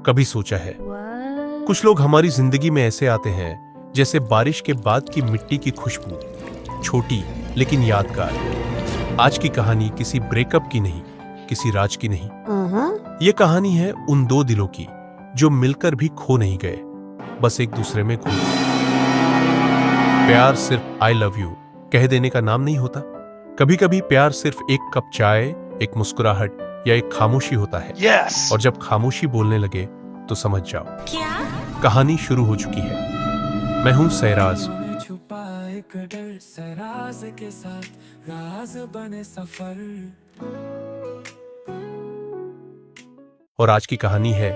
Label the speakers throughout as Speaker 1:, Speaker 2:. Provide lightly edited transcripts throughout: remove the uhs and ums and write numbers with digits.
Speaker 1: कभी सोचा है? कुछ लोग हमारी जिंदगी में ऐसे आते हैं जैसे बारिश के बाद की मिट्टी की खुशबू, छोटी लेकिन यादगार। आज की कहानी किसी ब्रेकअप की नहीं, किसी राज की नहीं। ये कहानी है उन दो दिलों की जो मिलकर भी खो नहीं गए, बस एक दूसरे में खो गए। प्यार सिर्फ आई लव यू कह देने का नाम नहीं होता। कभी कभी प्यार सिर्फ एक कप चाय, एक मुस्कुराहट या एक खामोशी होता है। और जब खामोशी बोलने लगे तो समझ जाओ
Speaker 2: क्या?
Speaker 1: कहानी शुरू हो चुकी है। मैं हूं सैराज।
Speaker 3: छुपा एक डर सराज के साथ राज बने सफर।
Speaker 1: और आज की कहानी है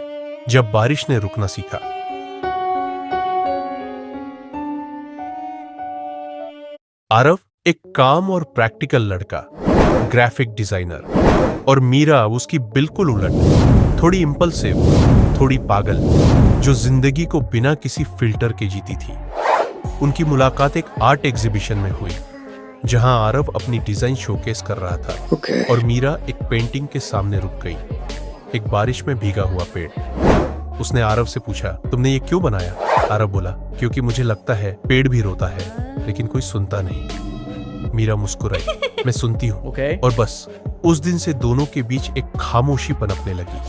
Speaker 1: जब बारिश ने रुकना सीखा। आरव एक काम और प्रैक्टिकल लड़का, ग्राफिक डिजाइनर, और मीरा उसकी बिल्कुल उलट, थोड़ी इंपल्सिव, थोड़ी पागल, जो जिंदगी को बिना किसी फिल्टर के जीती थी। उनकी मुलाकात एक आर्ट एग्जीबिशन में हुई जहां आरव अपनी डिजाइन शोकेस कर रहा था और मीरा एक पेंटिंग के सामने रुक गई, एक बारिश में भीगा हुआ पेड़। उसने आरव से पूछा, तुमने ये क्यों बनाया? आरव बोला, क्योंकि मुझे लगता है पेड़ भी रोता है लेकिन कोई सुनता नहीं। मीरा मुस्कुराई, मैं सुनती हूँ। और बस उस दिन से दोनों के बीच एक खामोशी पनपने लगी।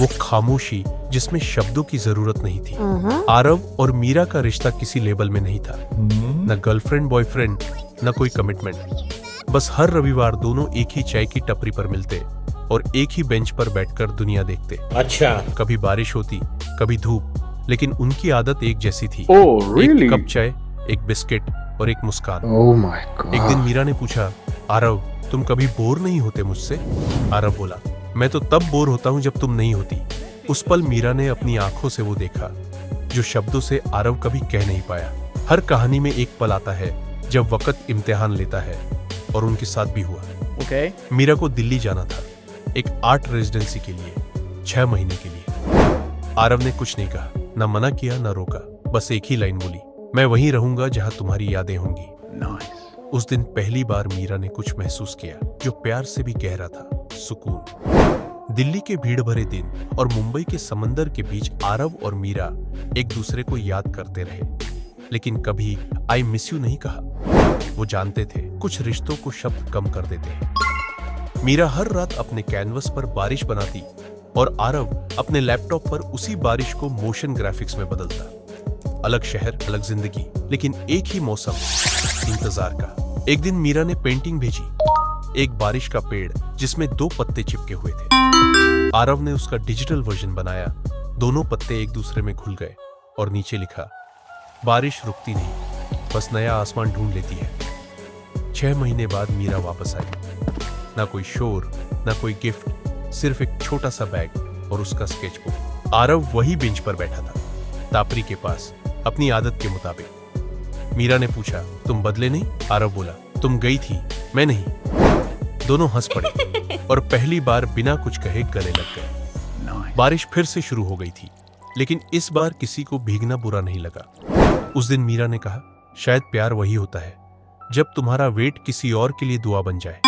Speaker 1: वो खामोशी जिसमें शब्दों की जरूरत नहीं थी। आरव और मीरा का रिश्ता किसी लेवल में नहीं था, न गर्लफ्रेंड बॉयफ्रेंड, न कोई कमिटमेंट। बस हर रविवार दोनों एक ही चाय की टपरी पर मिलते और एक ही बेंच पर बैठकर दुनिया देखते।
Speaker 4: अच्छा,
Speaker 1: कभी बारिश होती, कभी धूप, लेकिन उनकी आदत एक जैसी थी।
Speaker 4: really?
Speaker 1: एक कप चाय, एक बिस्किट और एक मुस्कान।
Speaker 4: Oh my God.
Speaker 1: एक दिन मीरा ने पूछा, आरव तुम कभी बोर नहीं होते मुझसे? आरव बोला, मैं तो तब बोर होता हूँ जब तुम नहीं होती। उस पल मीरा ने अपनी आंखों से वो देखा जो शब्दों से आरव कभी कह नहीं पाया। हर कहानी में एक पल आता है जब वक्त इम्तिहान लेता है, और उनके साथ भी हुआ। मीरा को दिल्ली जाना था, एक आर्ट रेजिडेंसी के लिए, 6 महीने के लिए। आरव ने कुछ नहीं कहा, न मना किया न रोका, बस एक ही लाइन बोली, मैं वहीं रहूंगा जहां तुम्हारी यादें होंगी। उस दिन पहली बार मीरा ने कुछ महसूस किया जो प्यार से भी गहरा था, सुकून। दिल्ली के भीड़ भरे दिन और मुंबई के समंदर के बीच आरव और मीरा एक दूसरे को याद करते रहे, लेकिन कभी आई मिस यू नहीं कहा। वो जानते थे कुछ रिश्तों को शब्द कम कर देते हैं। मीरा हर रात अपने कैनवस पर बारिश बनाती और आरव अपने लैपटॉप पर उसी बारिश को मोशन ग्राफिक्स में बदलता। अलग शहर, अलग जिंदगी, लेकिन एक ही मौसम, इंतजार का। एक दिन मीरा ने पेंटिंग भेजी, एक बारिश का पेड़ जिसमें 2 पत्ते चिपके हुए थे। आरव ने उसका डिजिटल वर्जन बनाया। दोनों पत्ते एक दूसरे में घुल गए और नीचे लिखा, बारिश रुकती नहीं, बस नया आसमान ढूंढ लेती है। 6 महीने बाद मीरा वापस आई। ना कोई शोर, ना कोई गिफ्ट, सिर्फ एक छोटा सा बैग और उसका स्केचबुक। आरव वही बेंच पर बैठा था, तापरी के पास, अपनी आदत के मुताबिक। मीरा ने पूछा, तुम बदले नहीं? आरव बोला, तुम गई थी, मैं नहीं। दोनों हंस पड़े और पहली बार बिना कुछ कहे गले लग गए। बारिश फिर से शुरू हो गई थी, लेकिन इस बार किसी को भीगना बुरा नहीं लगा। उस दिन मीरा ने कहा, शायद प्यार वही होता है जब तुम्हारा वेट किसी और के लिए दुआ बन जाए।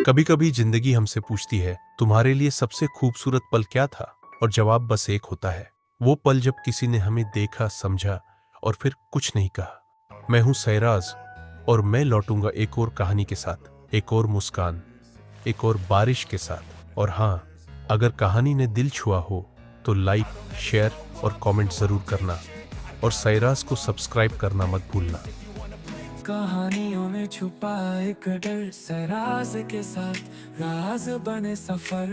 Speaker 1: कभी कभी जिंदगी हमसे पूछती है, तुम्हारे लिए सबसे खूबसूरत पल क्या था? और जवाब बस एक होता है, वो पल जब किसी ने हमें देखा, समझा और फिर कुछ नहीं कहा। मैं हूं सैराज और मैं लौटूंगा एक और कहानी के साथ, एक और मुस्कान, एक और बारिश के साथ। और हाँ, अगर कहानी ने दिल छुआ हो तो लाइक, शेयर और कमेंट जरूर करना, और सैराज को सब्सक्राइब करना मत भूलना।
Speaker 3: कहानियों में छुपा एक डर सराज के साथ राज बने सफर।